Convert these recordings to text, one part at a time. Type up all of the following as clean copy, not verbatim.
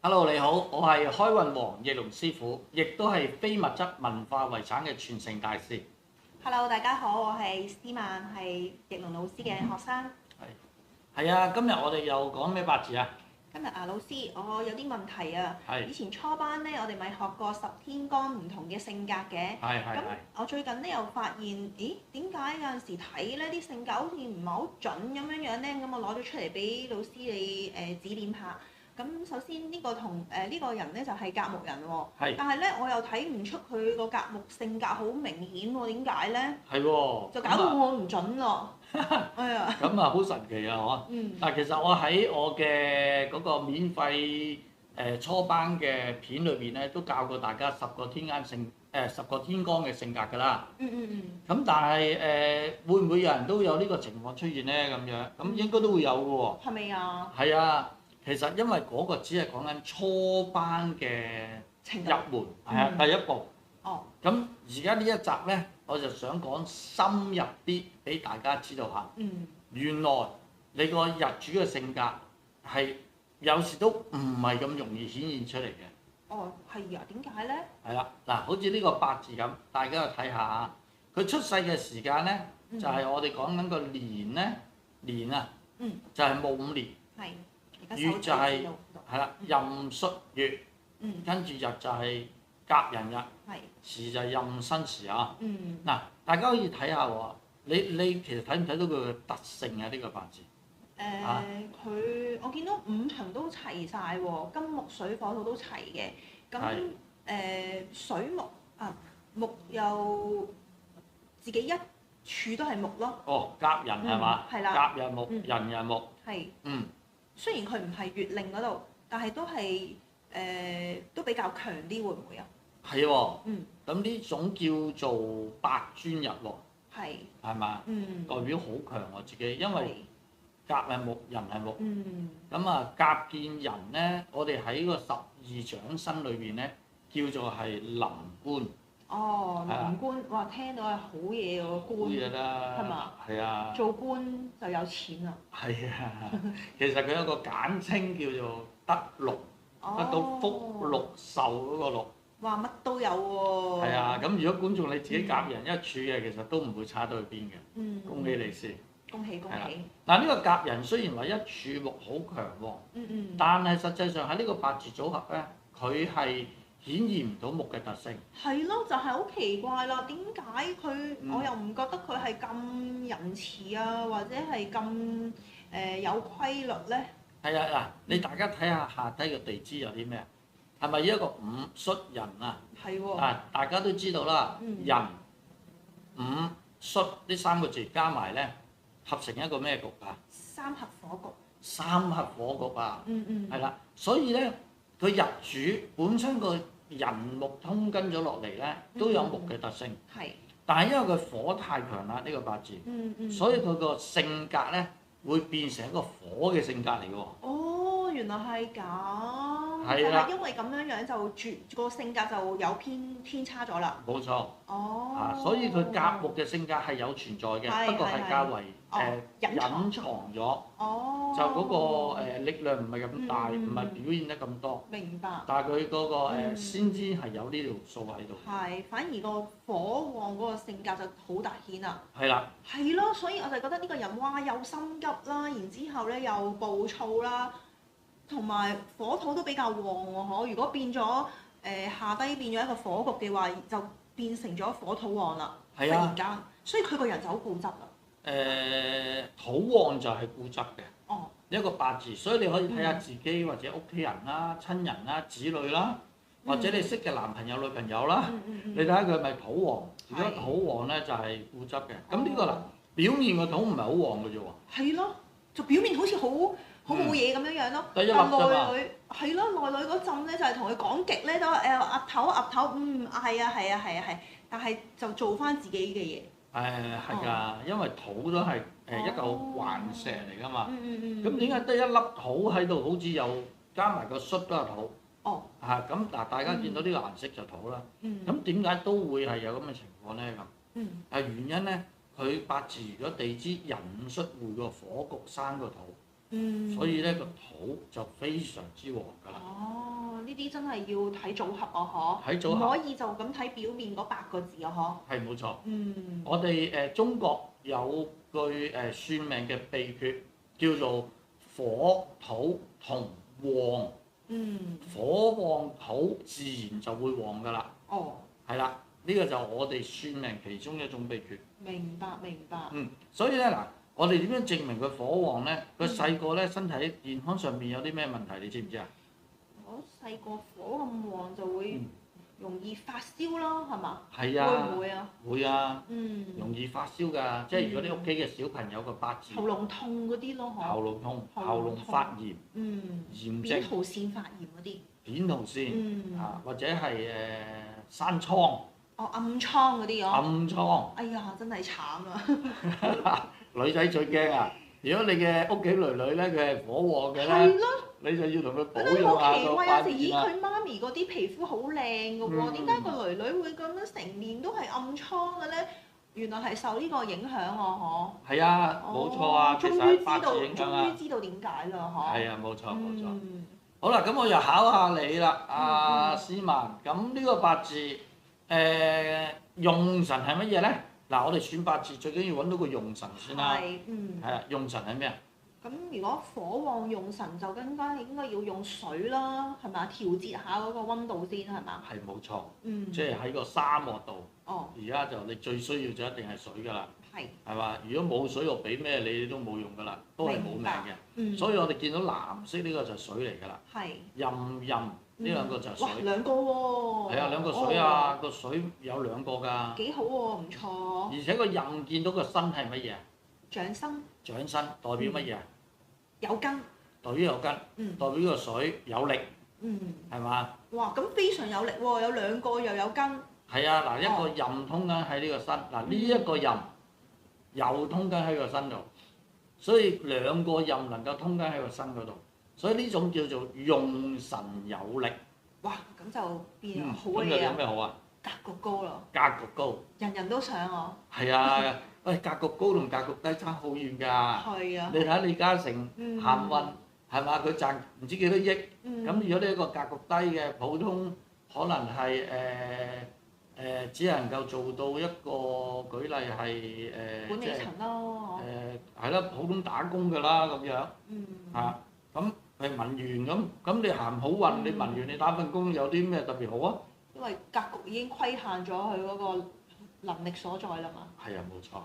Hello，你好，我係開運王奕龍師傅，亦都係非物質文化遺產嘅傳承大師。Hello，大家好，我係思曼，係奕龍老師嘅學生。係啊，今日我哋又講咩八字啊？今日老師，我有啲問題啊。係。以前初班咧，我哋咪學過十天干唔同嘅性格嘅。咁我最近咧又發現，咦，點解有陣時睇咧啲性格好似唔係好準咁樣咧？咁我攞咗出嚟俾老師你指點下。咁首先呢個同呢個人咧就係甲木人喎，但係咧我又睇唔出佢個甲木性格好明顯喎，點解咧？係喎，就搞到我唔準咯。哎呀！咁啊好神奇啊，嗬！但其實我喺我嘅嗰個免費初班嘅片裏邊咧，都教過大家10個天干嘅性格㗎啦。咁但係會唔會有人都有呢個情況出現咧？咁樣咁應該都會有㗎喎。係咪啊？係啊。其實因為嗰個只係講緊初班嘅入門，係啊，第一步。哦。咁而家呢一集咧，我就想講深入啲俾大家知道下。原來你個日主嘅性格係有時都唔係咁容易顯現出嚟嘅。哦，係啊，點解咧？係啦，嗱，好似呢個八字咁，大家去睇下啊。佢出世嘅時間咧，就係我哋講緊個年咧，年啊，就係戊午年。係。月就係啦，壬戌月，跟住日就係甲寅日，時就係壬申時啊。嗱，大家可以睇下喎，你其實睇唔睇到佢嘅特性啊？呢個八字佢我見到五行都齊晒喎，金木水火土都齊嘅。咁水木啊，木又自己一處都係木咯。哦，甲寅係嘛？係啦。甲寅木，寅又木。係。雖然佢唔係月令嗰度，但係都係都比較強啲，會唔會啊？係喎。咁呢種叫做白專日喎。係。係嘛？代表好強喎自己，因為甲係木，寅係木。咁啊，甲見寅咧，我哋喺個12長生裏邊咧，叫做係臨官。哦，臨官，哇！聽到係好嘢喎，官。好嘢啦。係嘛？係啊。做官就有錢啦。係啊，其實佢有個簡稱叫做得祿，得到福祿壽嗰個祿。哇！乜都有喎。係啊，咁如果觀眾你自己甲寅一處嘅，其實都唔會差到去邊嘅。恭喜你先。恭喜恭喜。嗱，呢個甲寅雖然話一柱木好強喎，但係實際上喺呢個八字組合咧，佢係顯現唔到木嘅特性。係咯，就係好奇怪啦！點解佢我又唔覺得佢係咁仁慈啊，或者係咁有規律咧？係啊，嗱，你大家睇下下低嘅地支有啲咩？係咪一個午戌寅啊？係喎。啊，大家都知道啦，寅、午、戌呢3個字加埋咧，合成一個咩局啊？三合火局。三合火局啊！係啦，所以咧，佢日主本身個寅木通根咗落嚟咧，都有木嘅特性。係。但係因為佢火太強啦，呢個八字，所以佢個性格咧會變成一個火嘅性格嚟嘅喎。哦，原來係咁。係啦。因為咁樣就個性格就有偏差咗啦。冇錯。哦。所以佢甲木嘅性格係有存在嘅，不過係較為隱藏咗。哦。就嗰個力量唔係咁大，唔係表現得咁多。明白。但係佢嗰個先天係有呢條數喺度。係，反而個火旺嗰個性格就好突顯啦。係啦。係咯，所以我就覺得呢個人哇又心急啦，然之後咧又暴躁啦，同埋火土都比較旺喎，可如果變咗下低變咗一個火局嘅話，就變成咗火土旺啦。係啊。突然間，所以佢個人就好固執啦。土旺就係固執嘅。哦。一個八字，所以你可以睇下自己或者屋企人啦、親人啦、子女啦，或者你識嘅男朋友、女朋友啦，你睇下佢係咪土旺？如果土旺咧就係固執嘅。咁呢個嗱，表面個土唔係好旺嘅啫喎。係咯，就表面好似好好冇嘢咁樣樣咯。但係內裏係咯，內裏嗰陣咧就係同佢講極咧都岌頭岌頭，係啊係啊係啊係，但係就做翻自己嘅嘢。係㗎，因為土都係一嚿頑石嚟㗎嘛。咁點解得一粒土喺度，好似又加埋個粟都係土？咁嗱，大家見到呢個顏色就土啦。咁點解都會係有咁嘅情況咧？咁原因咧，佢八字如果地支寅戌會個火局生個土，所以咧個土就非常之旺㗎啦。呢啲真係要睇組合啊，睇組合，唔可以就咁睇表面嗰8個字啊，係冇錯。我哋中國有句算命嘅秘訣，叫做火土同旺。火旺土自然就會旺㗎啦。係啦，呢個就我哋算命其中一種秘訣。明白。所以咧嗱，我哋點樣證明佢火旺咧？佢細個咧身體健康上邊有啲咩問題？你知唔知啊？我細個火咁旺就會容易發燒咯，係嘛？係啊。會唔會啊？會啊。容易發燒㗎，即係如果你屋企嘅小朋友個八字。喉嚨痛嗰啲咯，喉嚨痛、喉嚨發炎、炎症、扁桃腺發炎嗰啲。扁桃腺或者係生瘡。暗瘡嗰啲暗瘡。哎呀，真係慘啊！女仔最驚啊！如果你嘅屋企女女咧，佢係火旺嘅咧，你就要同佢保養下個八字啦。有時咦，佢媽咪嗰啲皮膚好靚㗎喎，點解個女女會咁樣成面都係暗瘡嘅咧？原來係受呢個影響喎，係啊，冇錯啊，其實係八字影響啊。終於知道點解啦，係啊，冇錯。好啦，咁我又考下你啦，阿思曼。咁呢個八字用神係乜嘢咧？嗱，我哋選八字最緊要揾到個用神先啦。係啊，用神係咩啊？咁如果火旺用神就應該要用水啦，係咪？調節下嗰個溫度先係嘛？係冇錯。即係喺個沙漠度。而家就你最需要就一定係水㗎啦。係嘛？如果冇水，我俾咩你都冇用㗎啦，都係冇命嘅。所以我哋見到藍色呢個就係水嚟㗎啦。壬呢兩個就係水。哇，兩個喎！係啊，兩個水啊，個水有兩個㗎。幾好喎，唔錯。而且個壬見到個身係乜嘢啊？長身。長身代表乜嘢啊？有根。代表有根。代表個水有力。係嘛？哇，咁非常有力喎！有兩個又有根。係啊，嗱，一個壬通緊喺呢個身，嗱呢一個壬又通緊喺個身度，所以兩個壬能夠通緊喺個身嗰度，所以呢種叫做用神有力。哇，咁就變好嘅嘢啊！咁又有咩好啊？格局高咯。格局高。人人都想我。係啊，喂，格局高同格局低差好遠㗎。係啊。你睇下李嘉誠行運係嘛？佢賺唔知幾多億，咁如果你一個格局低嘅普通，可能係只能夠做到一個舉例係管理層咯，係啦，普通打工㗎啦咁樣，咁係文員咁你行好運，你文員你打份工有啲咩特別好啊？因為格局已經規限咗佢嗰個能力所在啦嘛。係啊，冇錯。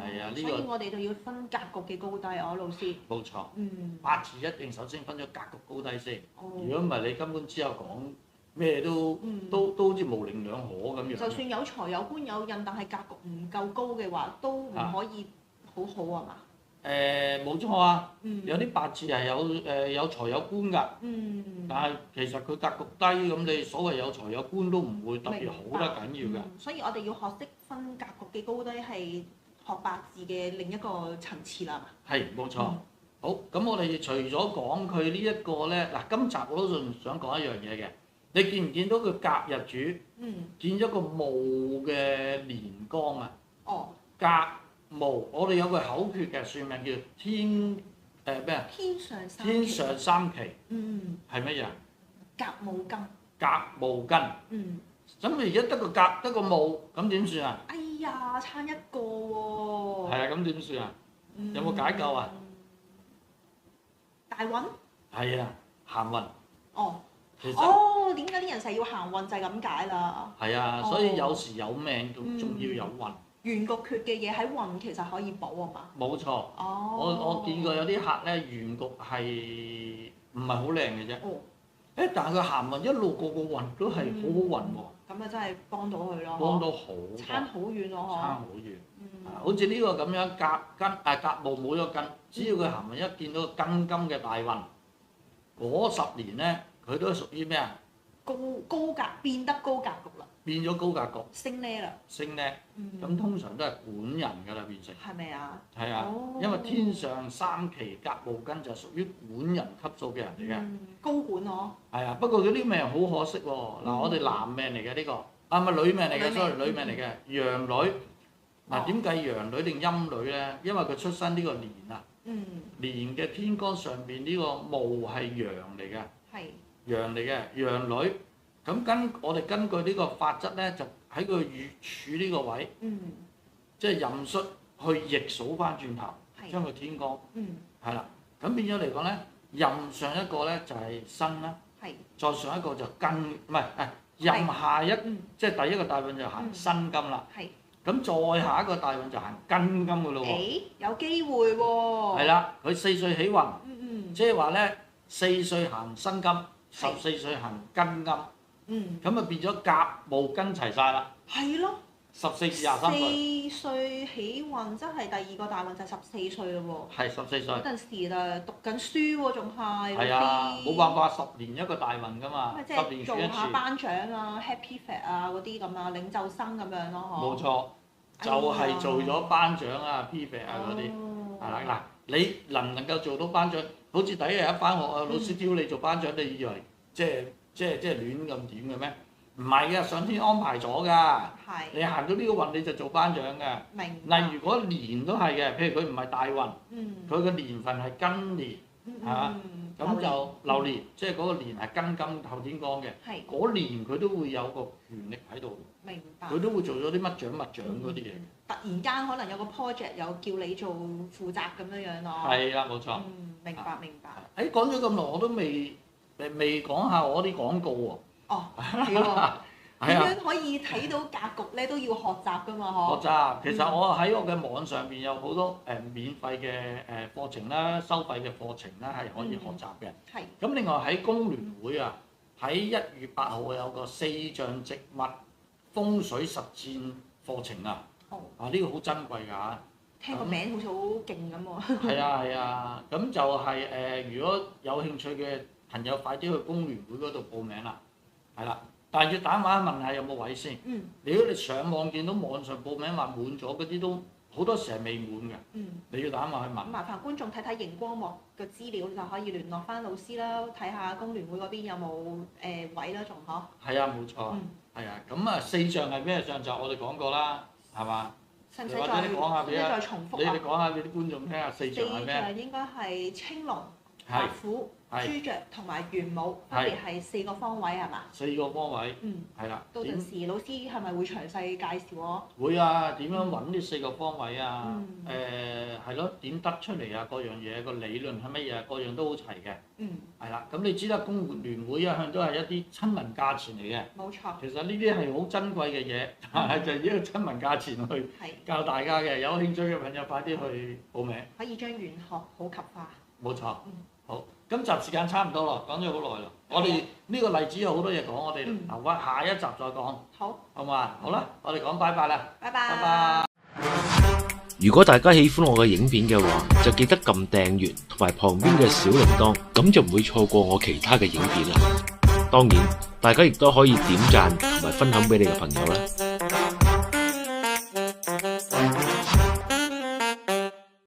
係啊，呢個。所以我哋就要分格局嘅高低啊，老師。冇錯。八字一定首先分咗格局高低先。如果唔係，你根本之後講咩都好似模棱兩可咁樣。就算有財有官有印，但係格局唔夠高嘅話，都唔可以好好啊嘛。冇錯啊，有啲八字係有財有官㗎。但係其實佢格局低，咁你所謂有財有官都唔會特別好得緊要㗎。所以我哋要學識分格局嘅高低，係學八字嘅另一個層次啦。係冇錯。好，咁我哋除咗講佢呢一個咧，嗱，今集我都仲想講一樣嘢嘅。你見唔見到佢甲日主？見咗個戊嘅年干啊！甲戊，我哋有個口訣嘅算命叫天咩啊？天上三奇。係乜嘢啊？甲戊庚。甲戊庚。咁而家得個甲得個戊，咁點算啊？哎呀，差一個喎。係啊，咁點算啊？有冇解救啊？大運。係啊，行運。點解啲人成日要行運就係咁解啦？係啊，所以有時有命仲要有運。原局缺嘅嘢喺運其實可以補啊嘛。冇錯。我見過有啲客咧，原局係唔係好靚嘅啫。但係佢行運一路個運都係好好運喎。咁啊真係幫到佢咯。幫到好。差好遠喎，差好遠。好似呢個咁樣甲木冇咗根，只要佢行運一見到庚金嘅大運，嗰10年咧佢都係屬於咩啊？高格變得高格局啦。變咗高格局。升呢啦。升呢。咁通常都係管人㗎啦，變成。係咪啊？係啊，因為天上3期甲木根就係屬於管人級數嘅人嚟嘅。高管我。係啊，不過佢呢命好可惜喎。嗱，我哋男命嚟嘅呢個，唔係女命嚟嘅，sorry，女命嚟嘅，陽女。嗱，點計陽女定陰女咧？因為佢出生呢個年啊。年嘅天干上邊呢個戊係陽嚟嘅。係。陽嚟嘅陽女，咁我哋根據呢個法則咧，就喺佢月柱呢個位，即係壬戌去逆數翻轉頭，將佢天干，係啦，咁變咗嚟講咧，壬上一個咧就係申啦，再上一個就庚，唔係壬下一，即係第一個大運就行申金啦，咁再下一個大運就行庚金噶咯喎，有機會喎，係啦，佢4歲起運，即係話咧4歲行申金。14歲行庚金，咁啊變咗甲木庚齊晒啦。係咯。14至23歲。4歲起運，真係第2個大運就係14歲咯喎。係14歲。嗰陣時啊，讀緊書喎，仲係。係啊，冇辦法10年一個大運㗎嘛。即係做下班長啊、Happy Fat 啊嗰啲咁啊，領袖生咁樣咯，冇錯，就係做咗班長啊、P Fat 啊嗰啲。係啦，嗱，你能唔能夠做到班長？好似第一日一返學啊，老師挑你做班長，你以為即係亂咁點嘅咩？唔係嘅，上天安排咗㗎。你行到呢個運你就做班長㗎。明白。嗱，如果年都係嘅，譬如佢唔係大運，佢嘅年份係庚年，係嘛？咁就流年，即係嗰個年係庚金後天干嘅。嗰年佢都會有個權力喺度。明白。佢都會做咗啲乜獎嗰啲嘢。突然間可能有個 project 有叫你做負責咁樣咯。係啦，冇錯。明白。講咗咁耐，我都未講下我啲廣告喎。哦，係喎。點樣可以睇到格局咧？都要學習㗎嘛，嗬。學習，其實我喺我嘅網上邊有好多免費嘅課程啦、收費嘅課程啦，係可以學習嘅。係。咁另外喺工聯會啊，喺1月8號有個4象植物風水實戰課程啊。呢個好珍貴㗎嚇。聽個名好似好勁咁喎。係啊，咁就係如果有興趣嘅朋友，快啲去工聯會嗰度報名啦。係啦，但係要打電話問下有冇位先。如果你上網見到網上報名話滿咗嗰啲都好多時係未滿嘅。你要打電話去問。麻煩觀眾睇睇熒光幕嘅資料，就可以聯絡翻老師啦，睇下工聯會嗰邊有冇位啦，仲可。係啊，冇錯。係啊，咁啊4象係咩象？就我哋講過啦，係嘛？或者你講下俾再重複你講下俾啲觀眾聽下4象係咩？4象應該係青龍、白虎、朱雀同埋玄武，分別係4個方位係嘛？4個方位。係啦。到陣時老師係咪會詳細介紹我？會啊，點樣揾呢4個方位啊？係咯，點得出嚟啊？各樣嘢個理論係乜嘢？各樣都好齊嘅。係啦，咁你知啦，工聯會一向都係一啲親民價錢嚟嘅。冇錯。其實呢啲係好珍貴嘅嘢，就係呢個親民價錢去教大家嘅。有興趣嘅朋友快啲去報名。可以將玄學普及化。冇錯。好，今集時間差唔多啦，講咗好耐啦。我哋呢個例子有好多嘢講，我哋留翻下一集再講。好。好嘛？好啦，我哋講拜拜啦。拜拜。如果大家喜歡我嘅影片嘅話，就記得撳訂閱同埋旁邊嘅小鈴鐺，咁就唔會錯過我其他嘅影片啦。當然，大家亦都可以點讚同埋分享俾你嘅朋友啦。